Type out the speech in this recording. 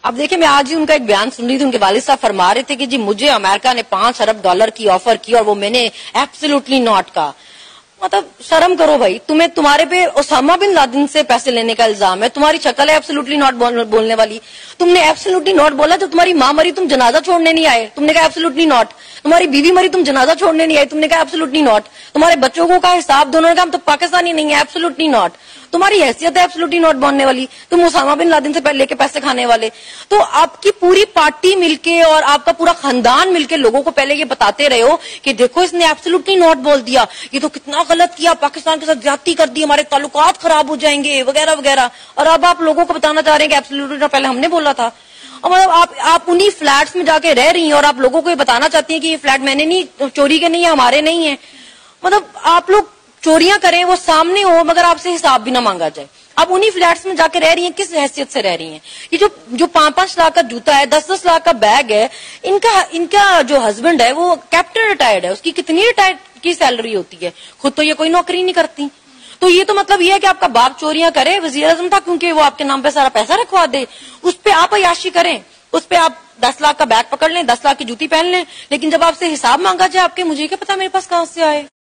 اب دیکھیں میں آج ہی ان کا ایک بیان سن رہی تھی، ان کے والد صاحب فرما رہے تھے کہ جی مجھے امریکہ نے $5 ارب کی آفر کی اور وہ میں نے ایبسلیوٹلی ناٹ کہا. مطلب شرم کرو بھائی، تمہارے پہ اسامہ بن لادن سے پیسے لینے کا الزام ہے، تمہاری شکل ہے ایبسلیوٹلی ناٹ بولنے والی. تم نے ایبسلیوٹلی ناٹ بولا تو تمہاری ماں مری تم جنازہ چھوڑنے نہیں آئے، تم نے کہا ایبسلیوٹلی ناٹ. تمہاری بیوی مری تم جنازہ چھوڑنے نہیں آئے، تم نے کہا ایبسلیوٹلی ناٹ. تمہارے بچوں کو کا حساب دونوں نے کہا ہم تو پاکستانی نہیں ہے، ایبسلیوٹلی ناٹ. تمہاری حیثیت ہے ایبسلیوٹلی ناٹ بولنے والی، تم اسامہ بن لادن سے لے کے پیسے کھانے والے. تو آپ کی پوری پارٹی مل کے اور آپ کا پورا خاندان مل کے لوگوں کو پہلے یہ بتاتے رہے ہو کہ دیکھو اس نے ایبسلیوٹلی ناٹ بول دیا، یہ تو کتنا غلط کیا، پاکستان کے ساتھ زیادتی کر دی، ہمارے تعلقات خراب ہو جائیں گے وغیرہ وغیرہ. اور اب آپ لوگوں کو بتانا چاہ رہے ہیں کہ ایبسلیوٹلی ناٹ پہلے ہم نے بولا تھا. اور مطلب آپ انہی فلیٹس میں جا کے رہ رہی ہیں اور آپ لوگوں کو یہ بتانا چاہتی ہیں کہ یہ فلیٹ میں نے نہیں چوری کے نہیں ہے، ہمارے نہیں ہیں. مطلب آپ لوگ چوریاں کریں وہ سامنے ہو مگر آپ سے حساب بھی نہ مانگا جائے. اب انہی فلیٹس میں جا کے رہ رہی ہیں، کس حیثیت سے رہ رہی ہیں؟ یہ جو 5-5 لاکھ کا جوتا ہے، 10-10 لاکھ کا بیگ ہے، ان کا جو ہسبینڈ ہے وہ کیپٹن ریٹائرڈ ہے، اس کی کتنی ریٹائرڈ کی سیلری ہوتی ہے، خود تو یہ کوئی نوکری نہیں کرتی. تو یہ تو مطلب یہ ہے کہ آپ کا باپ چوریاں کرے، وزیر اعظم تھا کیونکہ وہ آپ کے نام پہ سارا پیسہ رکھوا دے، اس پہ آپ عیاشی کریں، اس پہ آپ 10 لاکھ کا بیگ پکڑ لیں، 10 لاکھ کی جوتی پہن لیں، لیکن جب آپ سے حساب مانگا جائے آپ کے، مجھے کیا پتا میرے پاس کہاں سے آئے.